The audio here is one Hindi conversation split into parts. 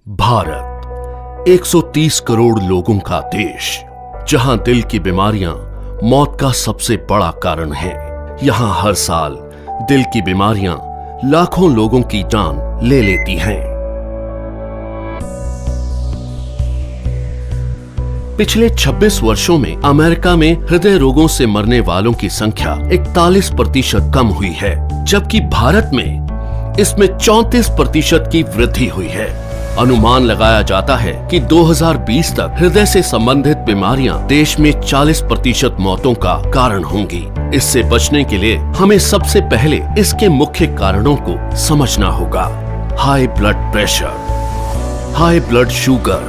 भारत 130 करोड़ लोगों का देश, जहां दिल की बीमारियां मौत का सबसे बड़ा कारण है। यहां हर साल दिल की बीमारियां लाखों लोगों की जान ले लेती हैं। पिछले 26 वर्षों में अमेरिका में हृदय रोगों से मरने वालों की संख्या 41% कम हुई है, जबकि भारत में इसमें 34% की वृद्धि हुई है। अनुमान लगाया जाता है कि 2020 तक हृदय से संबंधित बीमारियां देश में 40% मौतों का कारण होंगी। इससे बचने के लिए हमें सबसे पहले इसके मुख्य कारणों को समझना होगा। High blood pressure, high blood sugar,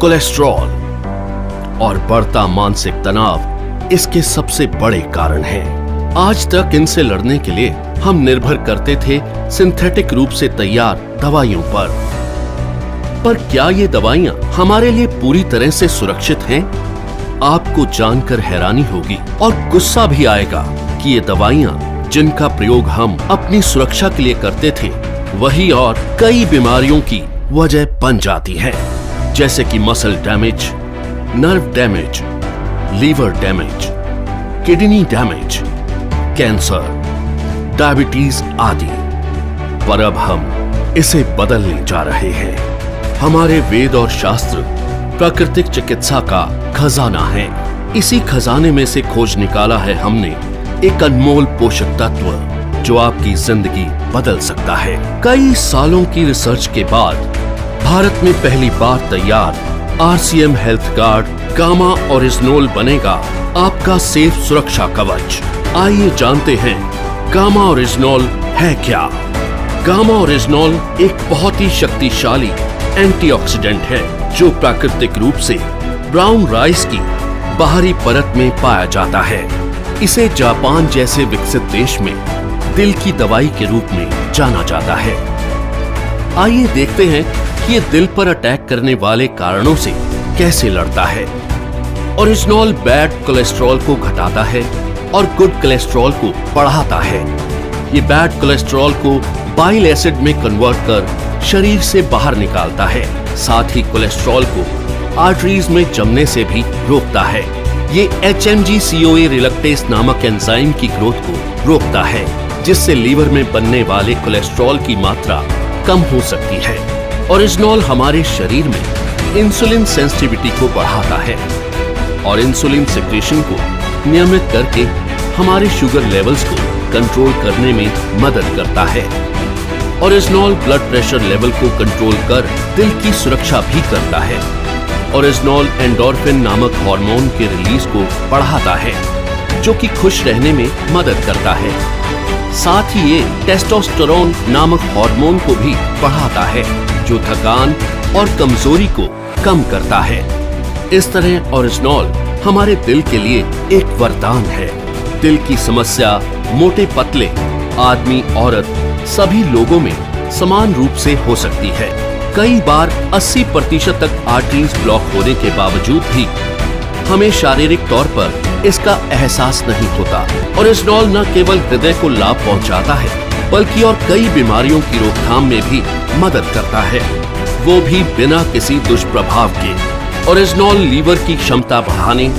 cholesterol और बढ़ता मानसिक तनाव इसके सबसे बड़े कारण हैं। आज तक इनसे लड़ने के लिए हम निर्भर करते थे सिंथेटिक रूप से तैयार दवाइयों पर क्या ये दवाइयां हमारे लिए पूरी तरह से सुरक्षित हैं? आपको जानकर हैरानी होगी और गुस्सा भी आएगा कि ये दवाइयां जिनका प्रयोग हम अपनी सुरक्षा के लिए करते थे, वही और कई बीमारियों की वजह बन जाती हैं, जैसे कि muscle damage, nerve damage, liver damage, kidney damage, cancer, diabetes आदि। पर अब हम इसे बदलने जा रहे हैं। हमारे वेद और शास्त्र प्राकृतिक चिकित्सा का खजाना है। इसी खजाने में से खोज निकाला है हमने एक अनमोल पोषक तत्व जो आपकी जिंदगी बदल सकता है। कई सालों की रिसर्च के बाद भारत में पहली बार तैयार RCM हेल्थ गार्ड गामा ओरिजिनोल बनेगा आपका सेफ सुरक्षा कवच। आइए जानते हैं गामा ओरिजिनोल है क्या। गामा ओरिजिनोल एक बहुत ही शक्तिशाली एंटीऑक्सीडेंट है जो प्राकृतिक रूप से ब्राउन राइस की बाहरी परत में पाया जाता है। इसे जापान जैसे विकसित देश में दिल की दवाई के रूप में जाना जाता है। आइए देखते हैं कि ये दिल पर अटैक करने वाले कारणों से कैसे लड़ता है। ओरिजिनोल बैड कोलेस्ट्रॉल को घटाता है और गुड कोलेस्ट्रॉल को बढ़ाता है। ये बैड कोलेस्ट्रॉल को बाइल एसिड में कन्वर्ट कर शरीर से बाहर निकालता है। साथ ही कोलेस्ट्रॉल को आर्टरीज में जमने से भी रोकता है। ये HMG-CoA रिलक्टेस नामक एंजाइम की ग्रोथ को रोकता है, जिससे लीवर में बनने वाले कोलेस्ट्रॉल की मात्रा कम हो सकती है। ओरिजिनोल हमारे शरीर में इंसुलिन सेंसिटिविटी को बढ़ाता है और इंसुलिन सिक्रेशन को नियमित करके हमारे शुगर लेवल्स को कंट्रोल करने में मदद करता है। ओरिजिनोल ब्लड प्रेशर लेवल को कंट्रोल कर दिल की सुरक्षा भी करता है। ओरिजिनोल एंडोर्फिन नामक हार्मोन के रिलीज को बढ़ाता है, जो कि खुश रहने में मदद करता है। साथ ही ये टेस्टोस्टेरोन नामक हार्मोन को भी बढ़ाता है, जो थकान और कमजोरी को कम करता है। इस तरह ओरिजिनोल हमारे दिल के लिए एक वरदान है। दिल की समस्या मोटे पतले, आदमी औरत सभी लोगों में समान रूप से हो सकती है। कई बार 80% तक आर्टरीज ब्लॉक होने के बावजूद भी हमें शारीरिक तौर पर इसका एहसास नहीं होता। ओरिजिनोल न केवल हृदय को लाभ पहुंचाता है, बल्कि और कई बीमारियों की रोकथाम में भी मदद करता है, वो भी बिना किसी दुष्प्रभाव के। ओरिजिनोल लीवर की क्षमता बढ़ाने,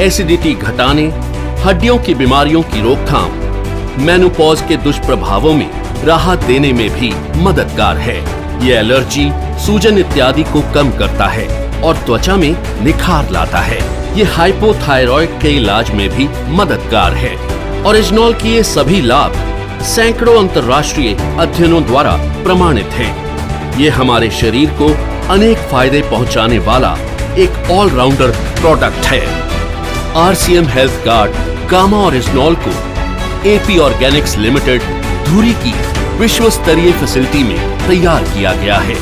एसिडिटी घटाने, हड्डियों की बीमारियों की रोकथाम, मेनोपॉज के दुष्प्रभावों में राहत देने में भी मददगार है। ये एलर्जी, सूजन इत्यादि को कम करता है और त्वचा में निखार लाता है। ये हाइपोथायरॉइड के इलाज में भी मददगार है। ओरिजिनोल के ये सभी लाभ सैकड़ों अंतर्राष्ट्रीय अध्ययनों द्वारा प्रमाणित हैं। ये हमारे शरीर को अनेक फायदे पहुंचाने वाला एक ऑलराउंडर प्रोडक्ट है। RCM हेल्थ गार्ड गामा ओरिजिनोल को AP ऑर्गेनिक्स लिमिटेड धुरी की विश्व स्तरीय फैसिलिटी में तैयार किया गया है।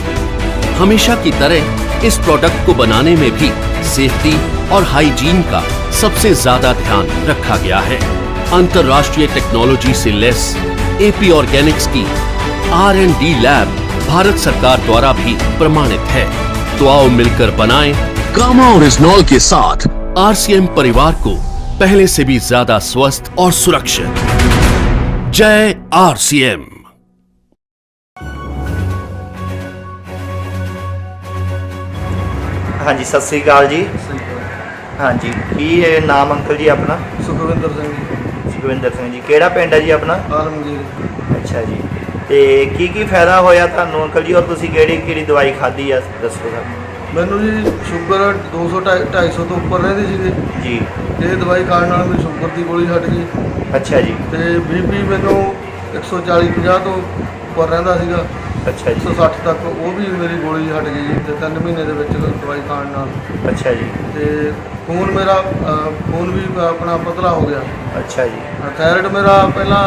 हमेशा की तरह इस प्रोडक्ट को बनाने में भी सेफ्टी और हाइजीन का सबसे ज्यादा ध्यान रखा गया है। अंतर्राष्ट्रीय टेक्नोलॉजी से लैस AP ऑर्गेनिक्स की R&D लैब भारत सरकार द्वारा भी प्रमाणित है। तो आओ मिलकर बनाएं गामा ओरिजिनोल के साथ RCM परिवार को पहले से भी ज्यादा स्वस्थ और सुरक्षित। जय RCM। हाँ जी, सत श्री अकाल जी। हाँ जी, की नाम अंकल जी अपना? सुखविंदर सिंह जी। सुखविंदर सिंह जी, केड़ा पिंड है जी अपना? आलमगीर। अच्छा जी, ਤੇ ਕੀ ਫਾਇਦਾ ਹੋਇਆ ਤੁਹਾਨੂੰ ਅੰਕਲ ਜੀ, ਔਰ ਤੁਸੀਂ ਕਿਹੜੀ ਦਵਾਈ ਖਾਧੀ ਆ ਦੱਸੋ ਸਰ। ਮੈਨੂੰ ਜੀ ਸ਼ੂਗਰ 200 250 ਤੋਂ ਉੱਪਰ ਰਹਿੰਦੀ ਸੀਗੀ ਜੀ। ਇਹ ਦਵਾਈ ਖਾਣ ਨਾਲ ਮੇਰੀ ਸ਼ੂਗਰ ਦੀ ਗੋਲੀ ਹਟ ਗਈ। ਅੱਛਾ ਜੀ। ਤੇ ਬੀਪੀ ਮੈਨੂੰ 140 50 ਤੋਂ ਉੱਪਰ ਰਹਿੰਦਾ ਸੀਗਾ। ਅੱਛਾ ਜੀ। 160 ਤੱਕ, ਉਹ ਵੀ ਮੇਰੀ ਗੋਲੀ ਹਟ ਗਈ ਜੀ ਤੇ 3 ਮਹੀਨੇ ਦੇ ਵਿੱਚ ਦਵਾਈ ਖਾਣ ਨਾਲ। ਅੱਛਾ ਜੀ। ਤੇ ਖੂਨ ਮੇਰਾ ਖੂਨ ਵੀ ਆਪਣਾ ਪਤਲਾ ਹੋ ਗਿਆ। ਅੱਛਾ ਜੀ। ਥਾਇਰਾਇਡ ਮੇਰਾ ਪਹਿਲਾਂ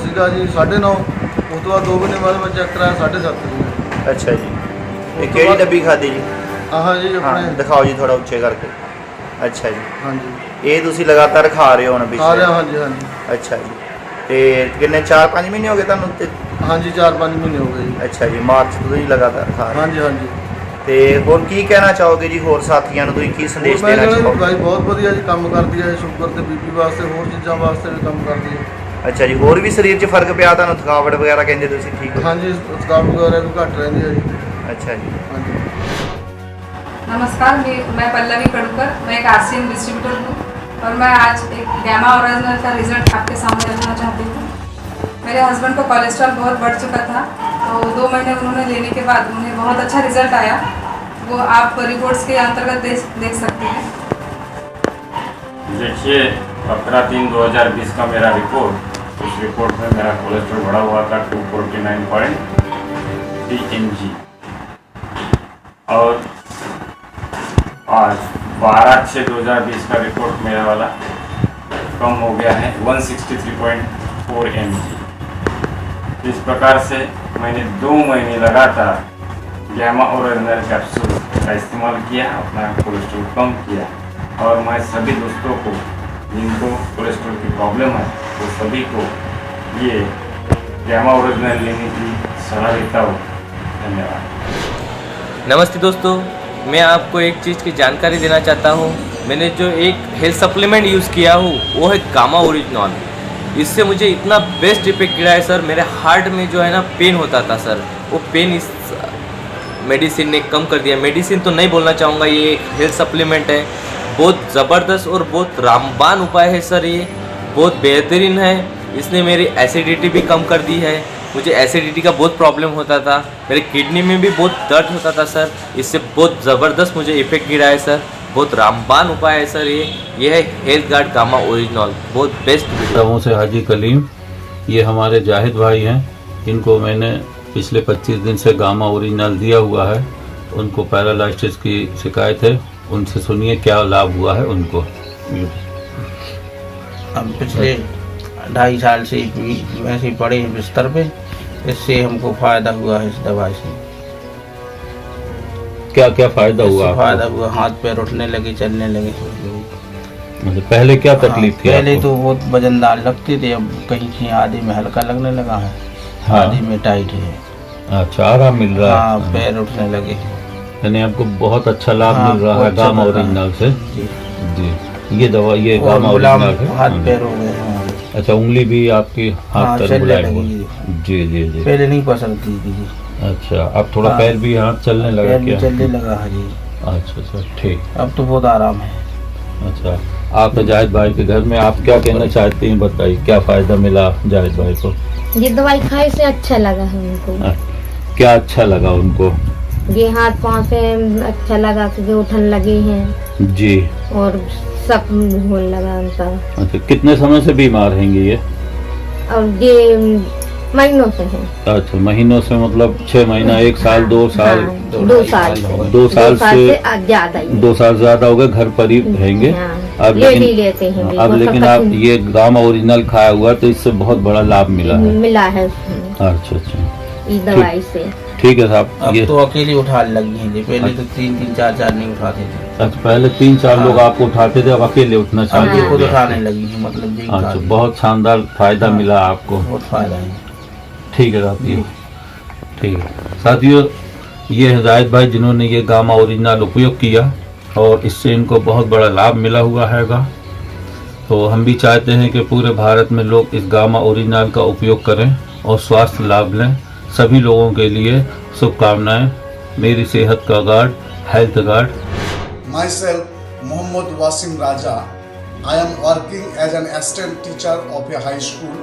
ਸੀਗਾ ਜੀ 9.5, ਉਸ ਤੋਂ ਬਾਅਦ 2 ਮਹੀਨੇ ਬਾਅਦ ਮੈਂ ਚੈੱਕ ਕਰਾਇਆ 7.5 ਸੀਗਾ। ਅੱਛਾ ਜੀ। ਇਹ ਕਿਹੜੀ ਡੱਬੀ ਖਾਧੀ ਜੀ? ਆਹ ਜੀ ਹਾਂ ਆਪਣੇ ਦਿਖਾਓ ਜੀ ਥੋੜਾ ਉੱਚੇ ਕਰਕੇ। ਅੱਛਾ ਜੀ, ਹਾਂਜੀ ਇਹ ਤੁਸੀਂ ਲਗਾਤਾਰ ਖਾ ਰਹੇ ਹੋ ਹੁਣ ਖਾ ਰਿਹਾ। ਹਾਂਜੀ ਹਾਂਜੀ ਅੱਛਾ ਜੀ, ਤੇ ਕਿੰਨੇ 4-5 ਮਹੀਨੇ ਹੋ ਗਏ ਤੁਹਾਨੂੰ ਤੇ? ਹਾਂਜੀ 4-5 ਮਹੀਨੇ ਹੋ ਗਏ ਜੀ। ਅੱਛਾ ਜੀ, ਮਾਰਚ ਤੋਂ ਤੁਸੀਂ ਲਗਾਤਾਰ ਖਾ ਰਹੇ ਹੋ। ਹਾਂਜੀ ਹਾਂਜੀ। ਤੇ ਹੋਰ ਕੀ ਕਹਿਣਾ ਚਾਹੋਗੇ ਜੀ ਹੋਰ ਸਾਥੀਆਂ ਨੂੰ, ਤੁਸੀਂ ਕੀ ਸੰਦੇਸ਼ ਮੈਂ ਦੇਣਾ ਕਹਿੰਦਾ ਚਾਹੋਗੇ? ਦਵਾਈ ਬਹੁਤ ਵਧੀਆ ਜੀ ਕੰਮ ਕਰਦੀ ਹੈ, ਸ਼ੂਗਰ ਤੇ ਬੀਪੀ ਵਾਸਤੇ, ਹੋਰ ਚੀਜ਼ਾਂ ਵਾਸਤੇ ਵੀ ਕੰਮ ਕਰਦੀ ਹੈ। ਅੱਛਾ ਜੀ, ਹੋਰ ਵੀ ਸਰੀਰ 'ਚ ਫਰਕ ਪਿਆ ਤੁਹਾਨੂੰ? ਥਕਾਵਟ ਵਗੈਰਾ ਕਹਿੰਦੇ ਤੁਸੀਂ ਠੀਕ ਹੋ? ਹਾਂਜੀ ਥਕਾਵਟ वगैरह भी घट रहती है जी। अच्छा जी। हाँ जी। नमस्कार, मैं पल्लवी कड़ूकर, मैं एक आरसीएम डिस्ट्रीब्यूटर हूँ और मैं आज एक गैमा ओरिजिनल का रिजल्ट आपके सामने रखना चाहती हूँ। मेरे हस्बैंड को कोलेस्ट्रॉल बहुत बढ़ चुका था, तो 2 महीने उन्होंने लेने के बाद उन्हें बहुत अच्छा रिजल्ट आया। वो आप रिपोर्ट्स के अंतर्गत देख सकते हैं। देखिए 15/3/2020 का मेरा रिपोर्ट, उस रिपोर्ट में मेरा कोलेस्ट्रॉल बढ़ा हुआ था 249.3 mg और आज 12/6/2020 का रिपोर्ट मेरा वाला कम हो गया है 163.4 mg। इस प्रकार से मैंने 2 महीने लगातार गैमा ओरिजिनल कैप्सूल का इस्तेमाल किया, अपना कोलेस्ट्रॉल कम किया और मैं सभी दोस्तों को जिनको कोलेस्ट्रॉल की प्रॉब्लम है वो सभी को ये गैमा ओरिजिनल लेने की सलाह देता हूँ। धन्यवाद। नमस्ते दोस्तों, मैं आपको एक चीज़ की जानकारी देना चाहता हूँ। मैंने जो एक हेल्थ सप्लीमेंट यूज़ किया हूँ वो है गामा ओरिजिनल। इससे मुझे इतना बेस्ट इफेक्ट गिरा है सर। मेरे हार्ट में जो है ना पेन होता था सर, वो पेन इस मेडिसिन ने कम कर दिया। मेडिसिन तो नहीं बोलना चाहूँगा, ये एक हेल्थ सप्लीमेंट है। बहुत ज़बरदस्त और बहुत रामबान उपाय है सर, ये बहुत बेहतरीन है। इसने मेरी एसिडिटी भी कम कर दी है। मुझे एसिडिटी का बहुत प्रॉब्लम होता था, मेरे किडनी में भी बहुत दर्द होता था सर। इससे बहुत ज़बरदस्त मुझे इफेक्ट गिरा है सर। बहुत रामबान उपाय है सर ये है हेल्थ गार्ड गामा ओरिजिनल, बहुत बेस्ट। गाँव से हाजी कलीम, ये हमारे जाहिद भाई हैं। इनको मैंने पिछले 25 दिन से गामा ओरिजिनल दिया हुआ है। उनको पैरालाइसिस की शिकायत है, उनसे सुनिए क्या लाभ हुआ है उनको। हम पिछले 2.5 साल से वैसे ही पड़े हैं बिस्तर पे, इससे हमको फायदा हुआ है इस दवाई से। क्या क्या फायदा हुआ? फायदा हुआ, हाथ पैर उठने लगे, चलने लगे। मतलब पहले क्या तकलीफ थी पहले आपको? तो बहुत वजनदार लगते थे, अब कहीं आधे में हल्का लगने लगा है। हाँ। आधे में टाइट है। अच्छा, आराम मिल रहा है। हाँ, पैर उठने लगे। यानी आपको बहुत अच्छा लाभ हाँ, मिल रहा है बहुत अच्छा गामा लग रहा है। ओरिजिनल से। जी। जी, ये दवा ये और गामा गुलाम ओरिजिनल है। हाथ पैर हो गए हमारे। अच्छा, उंगली भी आपकी हाथ हाँ, पैर चलने बुलाए लगी। हुए। जी जी जी। पहले नहीं पसंद थी जी। अच्छा, अब थोड़ा हाँ। पैर भी हाथ चलने लगा पैर भी क्या? चलने लगा है जी। अच्छा अच्छा, ठीक। अब तो बहुत आराम है। अच्छा, आप जाहिद भाई के घर में आप क्या कहना चाहते हैं, बताइए क्या फायदा मिला जाहिद भाई को? ये दवाई खाने से अच्छा लगा है उनको। क्या अच्छा लगा उनको? ये हाथ पाँव से अच्छा लगा कि उठन लगे हैं जी। और सब होने लगा उनका। अच्छा, कितने समय से बीमार हैं ये? और ये महीनों से है। अच्छा, महीनों से मतलब 6 महीना, 1 साल, 2 साल? हाँ, 2 साल से। 2 साल से ज्यादा ही। 2 साल ज्यादा हो गए, घर पर ही रहेंगे। हाँ, अब ले लेकिन ही लेते हैं। अब लेकिन आप ये गामा ओरिजिनल खाया हुआ तो इससे बहुत बड़ा लाभ मिला है। मिला है उसमें अच्छा अच्छा, इस दवाई से। ठीक है साहब। अब ये तो अकेले उठाने लगी हैं जी, पहले तो 3-3 4-4 नहीं उठाते थे। अच्छा, पहले 3-4 लोग आपको उठाते थे, अब अकेले उठना अब चाहिए। ये खुद उठाने लगी हैं, मतलब ये अच्छा, बहुत शानदार फायदा हाँ। मिला आपको। बहुत फायदा है। ठीक है साथियों, ठीक है साथियों, ये हिदायत भाई जिन्होंने ये गामा ओरिजिनल उपयोग किया और इससे इनको बहुत बड़ा लाभ मिला हुआ हैगा। तो हम भी चाहते हैं कि पूरे भारत में लोग इस गामा ओरिजिनल का उपयोग करें और स्वास्थ्य लाभ लें। सभी लोगों के लिए शुभकामनाएं। मेरी सेहत का guard health guard. Myself, Muhammad Wasim Raja. I am working as an assistant teacher of a high school.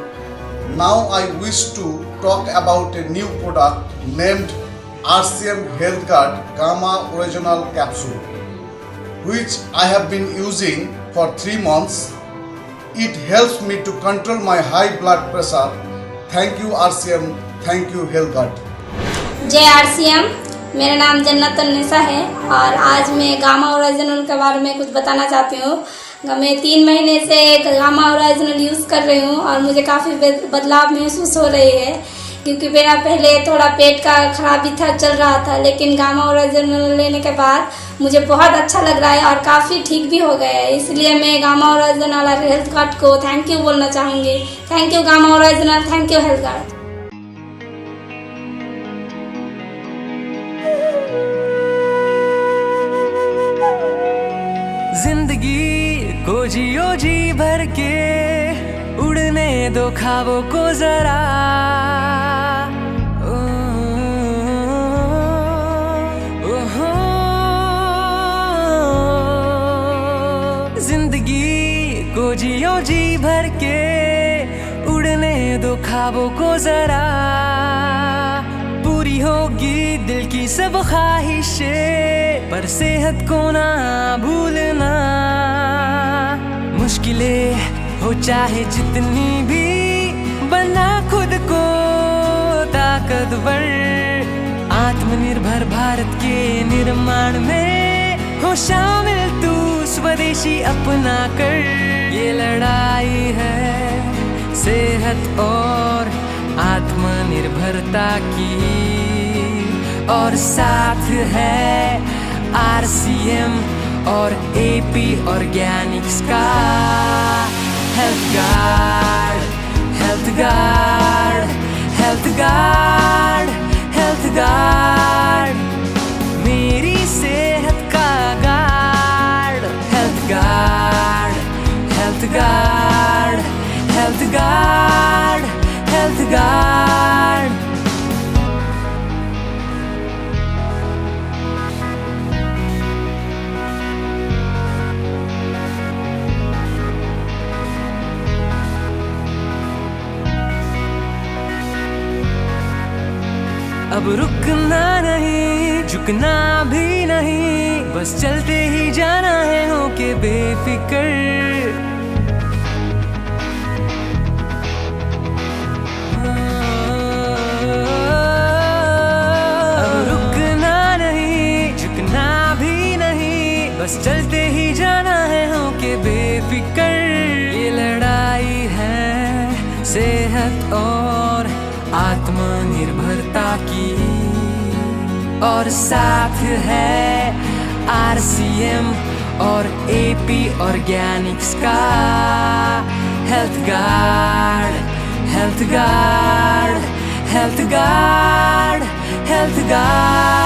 Now I wish to talk about a new product named RCM Health Guard Gamma Original Capsule, which I have been using for 3 months. It helps me to control my high blood pressure. Thank you RCM, thank you Health Guard. जय RCM, मेरा नाम जन्नत अन्निसा है और आज मैं गामा ओरिजिनल के बारे में कुछ बताना चाहती हूँ। मैं 3 महीने से गामा ओरिजिनल यूज़ कर रही हूँ और मुझे काफ़ी बदलाव महसूस हो रही है, क्योंकि मेरा पहले थोड़ा पेट का खराबी था, चल रहा था, लेकिन गामा ओरिजिनल लेने के बाद मुझे बहुत अच्छा लग रहा है और काफ़ी ठीक भी हो गया है। इसलिए मैं गामा ओरिजिनल और हेल्थ गार्ड को थैंक यू बोलना चाहूँगी। Thank you gamma original, thank you health guard. जिंदगी को जियो जी भर के, उड़ने दो ख्वाबों को जरा, जिंदगी को जियो जी भर के, उड़ने दो ख्वाबों को जरा, पूरी होगी दिल की सब ख्वाहिशें, पर सेहत को ना भूलना। मुश्किलें हो चाहे जितनी भी, बना खुद को ताकतवर, आत्मनिर्भर भारत के निर्माण में हो शामिल तू स्वदेशी अपना कर। ये लड़ाई है सेहत और आत्मनिर्भरता की, और साथ है RCM और AP ऑर्गेनिक्स का health guard, health guard, health guard, health guard, मेरी सेहत का guard. Health guard, health guard, health guard, health guard. अब रुकना नहीं, झुकना भी नहीं, बस चलते ही जाना है होके बेफिक्र। अब रुकना नहीं, झुकना भी नहीं, बस चलते ही जाना है होके बेफिक्र। ये लड़ाई है सेहत और आत्मनिर्भरता की, और साथ है RCM और AP ऑर्गेनिक्स का health guard, health guard, health guard, health guard.